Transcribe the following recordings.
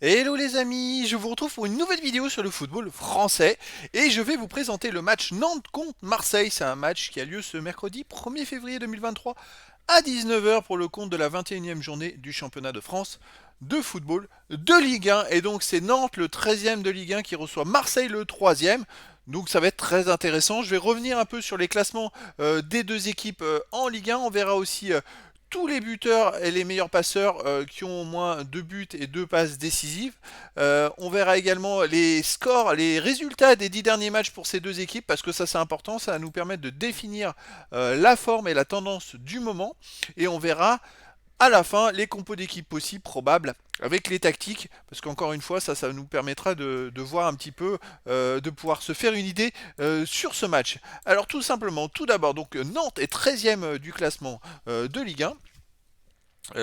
Hello les amis, je vous retrouve pour une nouvelle vidéo sur le football français et je vais vous présenter le match Nantes contre Marseille. C'est un match qui a lieu ce mercredi 1er février 2023 à 19h pour le compte de la 21e journée du championnat de France de football de Ligue 1. Et donc c'est Nantes le 13e de Ligue 1 qui reçoit Marseille le 3e. Donc ça va être très intéressant. Je vais revenir un peu sur les classements des deux équipes en Ligue 1. On verra aussi tous les buteurs et les meilleurs passeurs qui ont au moins 2 buts et 2 passes décisives. On verra également les scores, les résultats des 10 derniers matchs pour ces deux équipes, parce que ça c'est important, ça va nous permettre de définir la forme et la tendance du moment. Et on verra à la fin les compos d'équipes possibles, probables, avec les tactiques, parce qu'encore une fois, ça nous permettra de voir un petit peu, de pouvoir se faire une idée sur ce match. Alors tout simplement, tout d'abord, donc Nantes est 13e du classement de Ligue 1.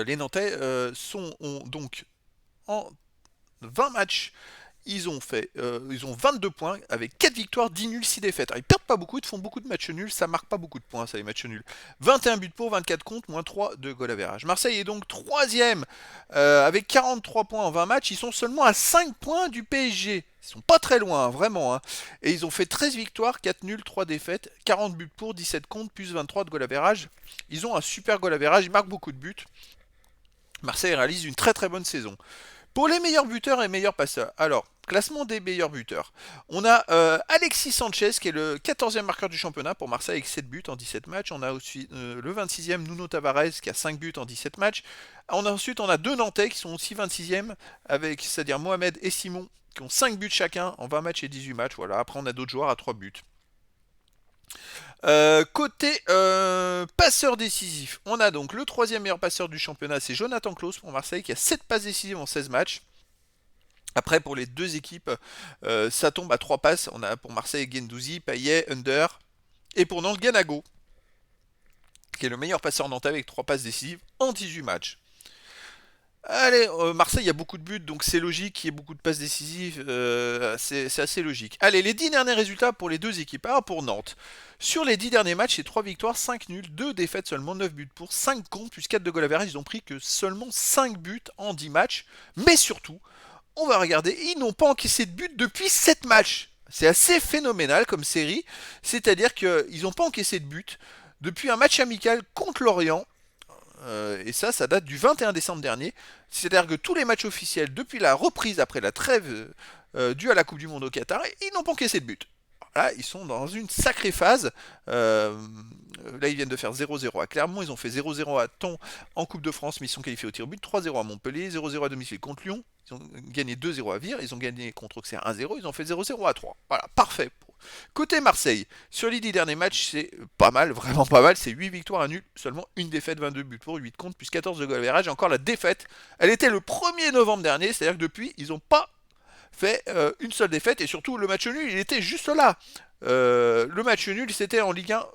Les Nantais ont donc en 20 matchs, ils ont 22 points avec 4 victoires, 10 nuls, 6 défaites. Alors, ils perdent pas beaucoup, ils font beaucoup de matchs nuls, ça marque pas beaucoup de points, ça les matchs nuls. 21 buts pour, 24 contre, moins 3 de goal average. Marseille est donc 3e avec 43 points en 20 matchs, ils sont seulement à 5 points du PSG. Ils sont pas très loin, hein, vraiment. Hein. Et ils ont fait 13 victoires, 4 nuls, 3 défaites, 40 buts pour, 17 contre, plus 23 de goal average. Ils ont un super goal average, ils marquent beaucoup de buts. Marseille réalise une très très bonne saison. Pour les meilleurs buteurs et meilleurs passeurs, alors, classement des meilleurs buteurs. On a Alexis Sanchez qui est le 14e marqueur du championnat pour Marseille avec 7 buts en 17 matchs. On a aussi le 26e Nuno Tavares qui a 5 buts en 17 matchs. Ensuite on a deux Nantais qui sont aussi 26e, avec, c'est-à-dire Mohamed et Simon qui ont 5 buts chacun en 20 matchs et 18 matchs. Voilà. Après on a d'autres joueurs à 3 buts. Côté passeur décisif, on a donc le troisième meilleur passeur du championnat, c'est Jonathan Klaus pour Marseille qui a 7 passes décisives en 16 matchs. Après, pour les deux équipes, ça tombe à 3 passes. On a pour Marseille Guendouzi, Payet, Under. Et pour Nantes, Ganago, qui est le meilleur passeur nantais avec 3 passes décisives en 18 matchs. Allez, Marseille, il y a beaucoup de buts, donc c'est logique qu'il y ait beaucoup de passes décisives. C'est assez logique. Allez, les 10 derniers résultats pour les deux équipes. Alors pour Nantes, sur les 10 derniers matchs, c'est 3 victoires, 5 nuls, 2 défaites seulement, 9 buts pour, 5 contre, plus 4 de goal average. Ils ont pris que seulement 5 buts en 10 matchs. Mais surtout, on va regarder, ils n'ont pas encaissé de but depuis 7 matchs. C'est assez phénoménal comme série. C'est-à-dire qu'ils n'ont pas encaissé de but depuis un match amical contre l'Orient. Et ça date du 21 décembre dernier. C'est-à-dire que tous les matchs officiels, depuis la reprise après la trêve due à la Coupe du Monde au Qatar, ils n'ont pas encaissé de but. Là, ils sont dans une sacrée phase. Là, ils viennent de faire 0-0 à Clermont. Ils ont fait 0-0 à Caen en Coupe de France, mais ils sont qualifiés au tir au but. 3-0 à Montpellier, 0-0 à domicile contre Lyon. Ils ont gagné 2-0 à Vire. Ils ont gagné contre Auxerre 1-0. Ils ont fait 0-0 à 3. Voilà, parfait. Côté Marseille, sur les 10 derniers matchs, c'est pas mal, vraiment pas mal. C'est 8 victoires, un nul, seulement une défaite, 22 buts pour, 8 contre, plus 14 de goal average. Encore la défaite, elle était le 1er novembre dernier, c'est-à-dire que depuis, ils n'ont pas fait une seule défaite. Et surtout, le match nul, il était juste là. Le match nul, c'était en Ligue 1,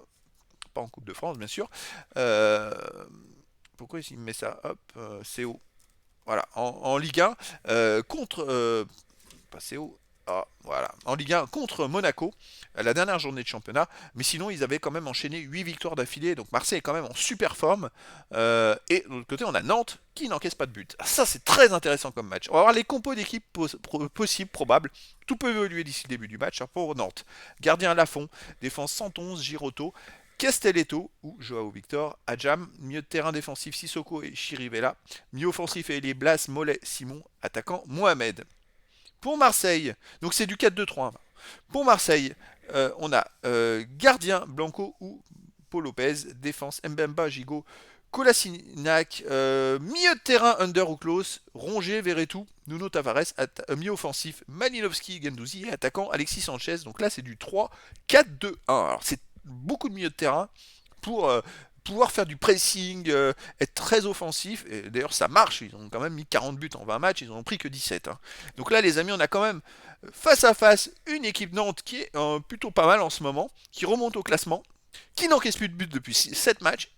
pas en Coupe de France, bien sûr. Euh, Pourquoi il met ça? Hop, CO. Voilà, en Ligue 1, contre. Pas CO. Ah, voilà, en Ligue 1 contre Monaco, la dernière journée de championnat. Mais sinon, ils avaient quand même enchaîné 8 victoires d'affilée. Donc Marseille est quand même en super forme. Et de l'autre côté, on a Nantes qui n'encaisse pas de but. Ça, c'est très intéressant comme match. On va voir les compos d'équipes possibles, probables. Tout peut évoluer d'ici le début du match. Alors pour Nantes, gardien Lafont, défense 111, Giroto, Castelletto ou Joao Victor, Adjam, milieu de terrain défensif Sissoko et Chirivella, milieu offensif et les Blas, Mollet, Simon, attaquant Mohamed. Pour Marseille, donc c'est du 4-2-3. Pour Marseille, on a gardien Blanco ou Paul Lopez, défense Mbemba, Gigot, Kolasinac, milieu de terrain Under ou Klaus, Rongier, Verretou, Nuno Tavares, milieu offensif Malinowski, Gendouzi et attaquant Alexis Sanchez. Donc là c'est du 3-4-2-1. Alors c'est beaucoup de milieu de terrain pour pouvoir faire du pressing, être très offensif. Et d'ailleurs, ça marche. Ils ont quand même mis 40 buts en 20 matchs. Ils n'en ont pris que 17. Hein. Donc là, les amis, on a quand même face à face une équipe Nantes qui est plutôt pas mal en ce moment, qui remonte au classement, qui n'encaisse plus de buts depuis 7 matchs.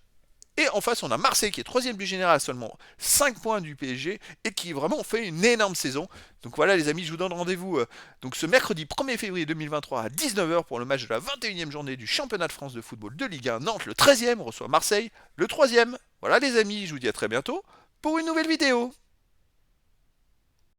Et en face, on a Marseille qui est troisième du général, seulement 5 points du PSG, et qui vraiment fait une énorme saison. Donc voilà les amis, je vous donne rendez-vous donc ce mercredi 1er février 2023 à 19h pour le match de la 21e journée du championnat de France de football de Ligue 1. Nantes, le 13e, reçoit Marseille, le 3e. Voilà les amis, je vous dis à très bientôt pour une nouvelle vidéo.